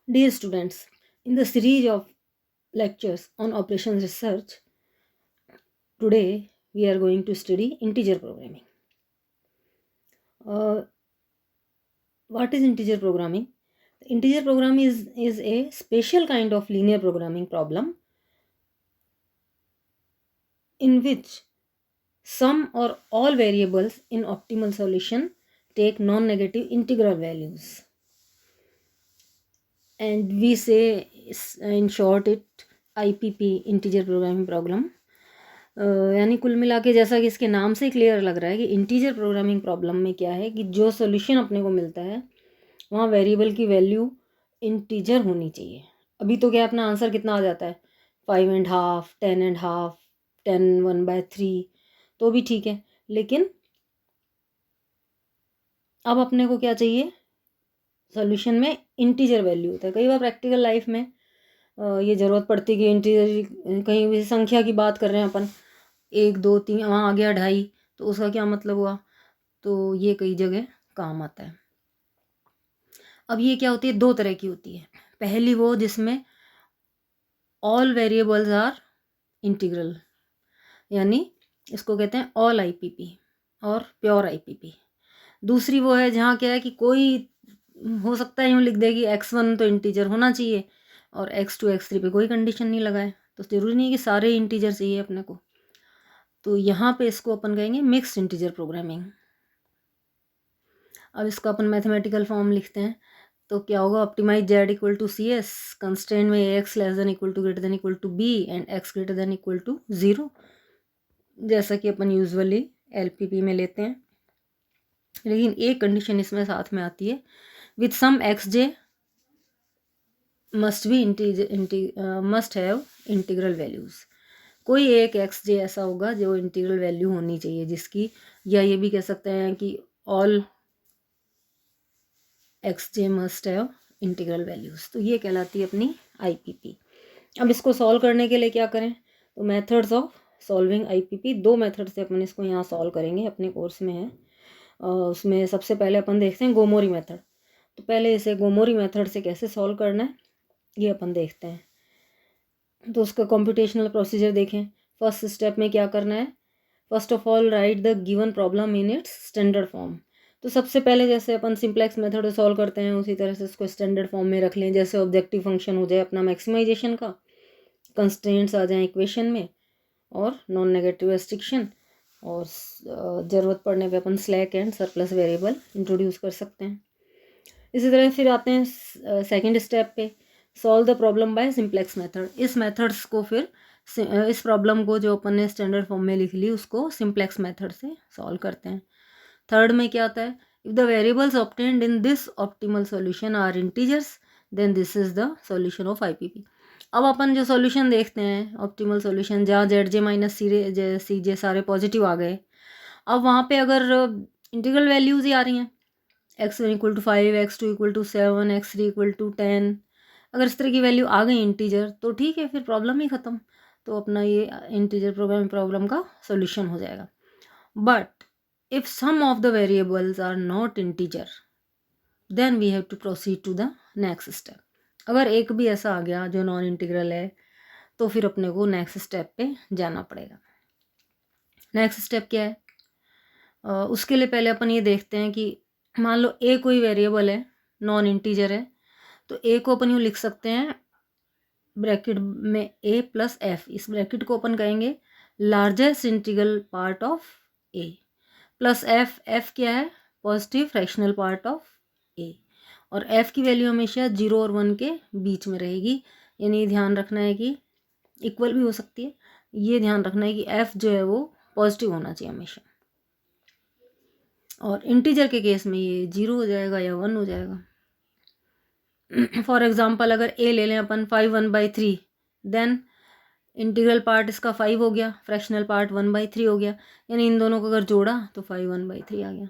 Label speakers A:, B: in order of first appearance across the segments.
A: Dear students, in the series of lectures on operations research, today we are going to study integer programming. Uh, what is integer programming? Integer programming is a special kind of linear programming problem in which some or all variables in optimal solution take non-negative integral values. And we say in short it IPP, integer programming problem. यानी कुल मिला के जैसा कि इसके नाम से clear लग रहा है कि इंटीजर प्रोग्रामिंग प्रॉब्लम में क्या है कि जो सॉल्यूशन अपने को मिलता है वहाँ वेरिएबल की वैल्यू इंटीजर होनी चाहिए। अभी तो क्या अपना आंसर कितना आ जाता है 5.5, 10.5, 10 1/3 तो भी ठीक है, लेकिन अब अपने को क्या चाहिए, सॉल्यूशन में इंटीजर वैल्यू होता है। कई बार प्रैक्टिकल लाइफ में ये ज़रूरत पड़ती है कि इंटीजर, कहीं भी संख्या की बात कर रहे हैं अपन 1 2 3 वहाँ आ गया 2.5 तो उसका क्या मतलब हुआ, तो ये कई जगह काम आता है। अब ये क्या होती है, दो तरह की होती है। पहली वो जिसमें ऑल वेरिएबल्स आर इंटीग्रल, यानी इसको कहते हैं ऑल आईपीपी और प्योर आईपीपी। दूसरी वो है जहाँ क्या है कि कोई हो सकता है यूँ लिख दे कि x1 तो इंटीजर होना चाहिए और x2 x3 पे कोई कंडीशन नहीं लगाए, तो ज़रूरी नहीं है कि सारे इंटीजर चाहिए अपने को। तो यहाँ पे इसको अपन कहेंगे मिक्स्ड इंटीजर प्रोग्रामिंग। अब इसका अपन मैथमेटिकल फॉर्म लिखते हैं तो क्या होगा, optimize z equal to c s, constraint में x less than equal to greater than equal to b and x greater than equal to 0, जैसा कि अपन यूजुअली एलपीपी में लेते हैं। लेकिन एक कंडीशन इसमें साथ में आती है, with some X J must be must have integral values. कोई एक एक्स जे ऐसा होगा जो इंटीग्रल वैल्यू होनी चाहिए जिसकी, या ये भी कह सकते हैं कि all x J must have integral values. तो ये कहलाती है अपनी आईपीपी। अब इसको सॉल्व करने के लिए क्या करें, तो मेथड्स ऑफ सॉल्विंग आईपीपी, दो मेथड से अपन इसको यहाँ सॉल्व करेंगे, अपने कोर्स में है। उसमें सबसे पहले अपन देखते हैं गोमोरी मेथड। तो पहले इसे गोमोरी मेथड से कैसे सॉल्व करना है ये अपन देखते हैं। तो उसका कॉम्पिटेशनल प्रोसीजर देखें। फर्स्ट स्टेप में क्या करना है, first of all right the given problem in its standard form. तो सबसे पहले जैसे अपन सिंप्लेक्स मेथड सॉल्व करते हैं उसी तरह से इसको स्टैंडर्ड फॉर्म में रख लें। जैसे ऑब्जेक्टिव फंक्शन हो जाए अपना मैक्सिमाइजेशन का, कंस्ट्रेंट्स आ जाएं इक्वेशन में, और नॉन नेगेटिव रेस्ट्रिक्शन, और ज़रूरत पड़ने पे अपन slack and surplus variable introduce कर सकते हैं। इसी तरह फिर आते हैं सेकंड स्टेप पे, solve the problem by simplex method. इस मेथड्स को फिर इस प्रॉब्लम को जो अपन ने स्टैंडर्ड फॉर्म में लिख ली उसको सिंप्लेक्स मेथड से सॉल्व करते हैं। थर्ड में क्या आता है, if the variables obtained in this optimal solution are integers then this is the solution of IPP. अब अपन जो सॉल्यूशन देखते हैं ऑप्टिमल सॉल्यूशन, जहाँ Z J minus C J सारे पॉजिटिव आ गए, अब वहाँ पे अगर इंटीग्रल वैल्यूज़ ही आ रही हैं, x1 equal to 5, x2 equal to 7, x3 equal to 10, अगर इस तरह की वैल्यू आ गई इंटीजर तो ठीक है, फिर प्रॉब्लम ही ख़त्म। तो अपना ये इंटीजर प्रोग्रामिंग प्रॉब्लम का सॉल्यूशन हो जाएगा। But if some of the variables are not integer then we have to proceed to the next step. अगर एक भी ऐसा आ गया जो नॉन इंटीग्रल है तो फिर अपने को नेक्स्ट स्टेप पे जाना पड़ेगा। नेक्स्ट स्टेप क्या है, उसके लिए पहले अपन ये देखते हैं कि मान लो ए कोई वेरिएबल है, नॉन इंटीजर है, तो ए को अपन यूँ लिख सकते हैं ब्रैकेट में ए प्लस एफ, इस ब्रैकेट को अपन कहेंगे largest integral part of A, plus F, F क्या है, पॉजिटिव फ्रैक्शनल पार्ट ऑफ ए, और एफ की वैल्यू हमेशा 0 और 1 के बीच में रहेगी। यानी ध्यान रखना है कि इक्वल भी हो सकती है, ये ध्यान रखना है कि एफ जो है वो पॉजिटिव होना चाहिए हमेशा, और इंटीजर के केस में ये 0 हो जाएगा या 1 हो जाएगा। फॉर एग्जाम्पल अगर ए ले लें अपन 5 1/3, देन इंटीग्रल पार्ट इसका 5 हो गया, फ्रैक्शनल पार्ट 1/3 हो गया, यानी इन दोनों को अगर जोड़ा तो 5 1/3 आ गया।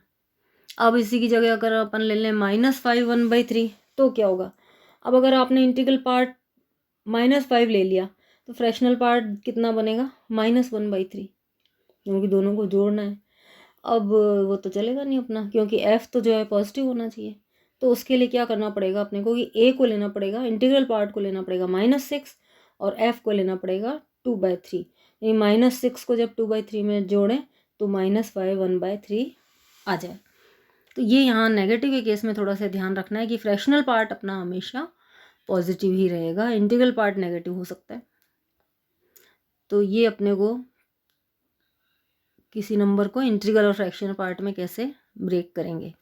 A: अब इसी की जगह अगर अपन ले लें -5 1/3 तो क्या होगा, अब अगर आपने इंटीग्रल पार्ट -5 ले लिया तो फ्रैक्शनल पार्ट कितना बनेगा, -1/3, क्योंकि दोनों को जोड़ना है। अब वो तो चलेगा नहीं अपना, क्योंकि एफ तो जो है पॉजिटिव होना चाहिए, तो उसके लिए क्या करना पड़ेगा अपने को कि ए को लेना पड़ेगा, इंटीग्रल पार्ट को लेना पड़ेगा -6 और एफ को लेना पड़ेगा 2/3। यानी -6 को जब 2/3 में जोड़ें तो -5 1/3 आ जाए। तो ये यहाँ नेगेटिव के केस में थोड़ा सा ध्यान रखना है कि फ्रैक्शनल पार्ट अपना हमेशा पॉजिटिव ही रहेगा, इंटीग्रल पार्ट नेगेटिव हो सकता है। तो ये अपने को किसी नंबर को इंटीग्रल और फ्रैक्शनल पार्ट में कैसे ब्रेक करेंगे।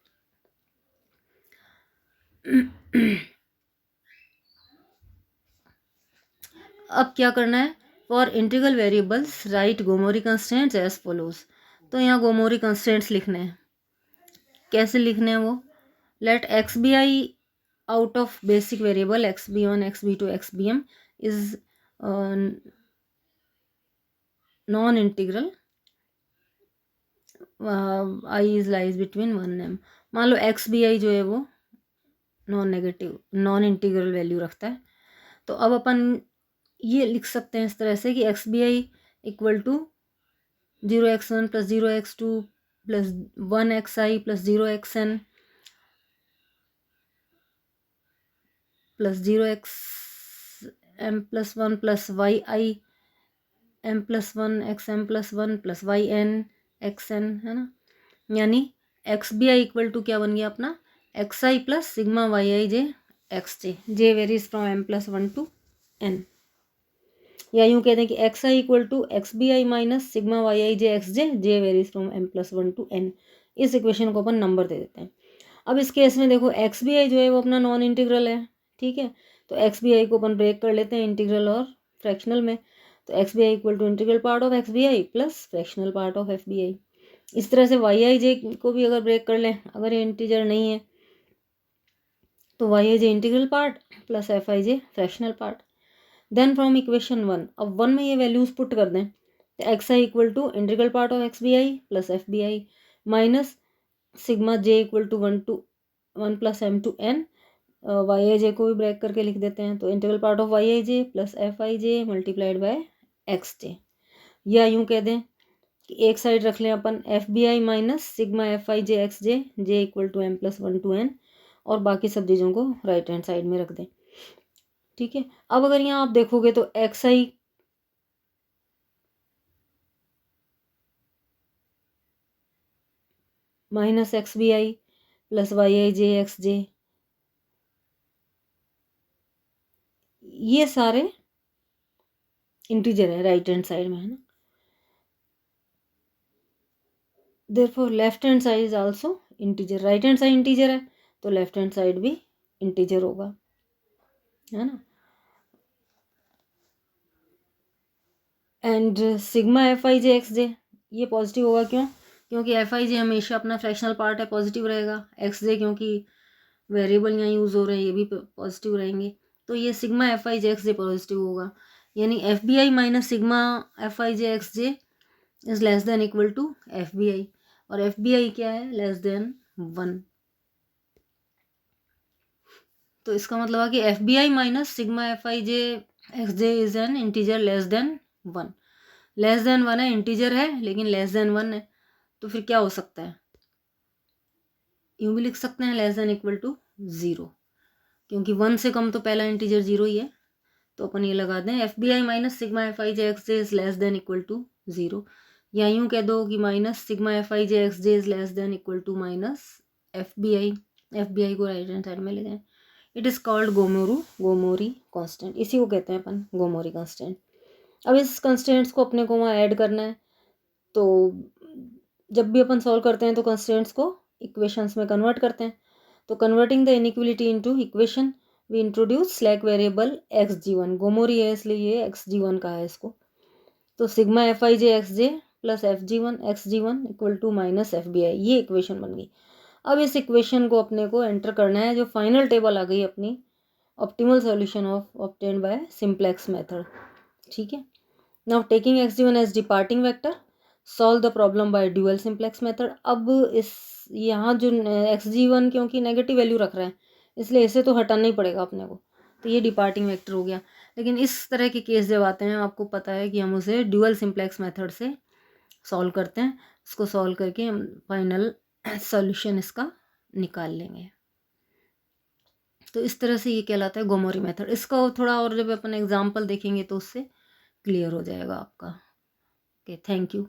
A: अब क्या करना है, for integral variables right Gomory constraints as follows. तो यहाँ गोमोरी कंस्ट्रेंट्स लिखने हैं। कैसे लिखने हैं वो, let X B I out of basic variable xb1 xb2 xbm is non integral I is lies between 1m। मान लो एक्स बी आई जो है वो नॉन इंटीग्रल वैल्यू रखता है। तो अब अपन ये लिख सकते हैं इस तरह से कि X B I equal to 0x1 + 0x2 + 1xi + 0xn + 0xm + 1 + yi m + 1 xm + 1 + yn xn, है ना। यानी X B I equal to क्या बन गया अपना xi + sigma yi j xj, j varies from m + 1 to n। या यूँ कहते हैं कि xi equal to X B I minus sigma yi j xj, j varies from m + 1 to n। इस इक्वेशन को अपन नंबर दे देते हैं। अब इस केस में देखो एक्स बी आई जो है वो अपना नॉन इंटीग्रल है, ठीक है। तो एक्स बी आई को अपन ब्रेक कर लेते हैं इंटीग्रल और फ्रैक्शनल में। तो X B I equal to integral part of x B I plus fractional part of F B I. इस तरह से वाई आई जे को भी अगर ब्रेक कर लें, अगर ये इंटीजर नहीं है तो Y I J integral part plus F I J fractional part. Then from equation 1, अब 1 में ये वैल्यूज पुट कर दें तो x i equal to integral part of x B I plus f B I minus sigma j equal to 1 + m to n। Y I j को भी break करके लिख देते हैं, तो integral part of y I j plus F I j multiplied by x j. या यूँ कह दें कि एक साइड रख लें अपन f B I minus sigma F I J x J, J equal to m + 1 to n, और बाकी सब चीज़ों को राइट हैंड साइड में रख दें, ठीक है। अब अगर यहाँ आप देखोगे तो x i minus x B I plus y I J x j, ये सारे इंटीजर है राइट हैंड साइड में, है ना। Therefore left hand side is also integer. Right hand side integer है तो लेफ्ट हैंड साइड भी इंटीजर होगा, है ना। And sigma F I J x j ये पॉजिटिव होगा, क्यों? क्योंकि एफ आई जे हमेशा अपना फ्रैक्शनल पार्ट है, पॉजिटिव रहेगा। एक्स जे क्योंकि वेरिएबल यहाँ यूज़ हो रहे हैं, ये भी पॉजिटिव रहेंगे। तो ये sigma F I J x J positive होगा। यानी F B I minus sigma F I J x J is less than equal to F B I, और एफ बी आई क्या है? Less than 1। तो इसका मतलब है कि F B I minus sigma F I J x J is an integer less than 1। Less than 1 है, integer है लेकिन लेस देन 1 है, तो फिर क्या हो सकता है? यूँ भी लिख सकते हैं लेस देन इक्वल टू 0, क्योंकि 1 से कम तो पहला इंटीजर 0 ही है। तो अपन ये लगा दें F B I minus sigma F I J x J is less than equal to 0, या यूँ कह दो कि minus sigma F I J x J is less than equal to minus F B I. F B I को right hand side में ले जाएं। It is called Gomory constant, इसी को कहते हैं अपन गोमोरी कांस्टेंट। अब इस कंस्टेंट्स को अपने को वहाँ ऐड करना है। तो जब भी अपन सॉल्व करते हैं तो कंस्टेंट्स को इक्वेशंस में कन्वर्ट करते हैं। तो converting the inequality into equation we introduce slack variable x ji one. Gomory है इसलिए ये एक्स जी वन का है इसको। तो sigma F I J x J plus F G one X ji one equal to minus F B I, ये equation बन गई। अब इस इक्वेशन को अपने को एंटर करना है, जो फाइनल टेबल आ गई अपनी optimal solution of obtained by simplex method, ठीक है। Now taking X ji one as departing vector solve the problem by dual simplex method. अब इस यहाँ जो एक्स जी वन क्योंकि नेगेटिव वैल्यू रख रहा है इसलिए इसे तो हटाना ही पड़ेगा अपने को, तो ये डिपार्टिंग वेक्टर हो गया। लेकिन इस तरह के केस जब आते हैं आपको पता है कि हम उसे ड्यूअल सिंप्लेक्स मेथड से सॉल्व करते हैं। उसको सॉल्व करके हम फाइनल सॉल्यूशन इसका निकाल लेंगे। तो इस तरह से ये कहलाता है गोमोरी मेथड। इसका थोड़ा और जब अपन एग्जाम्पल देखेंगे तो उससे क्लियर हो जाएगा आपका। Okay, thank you.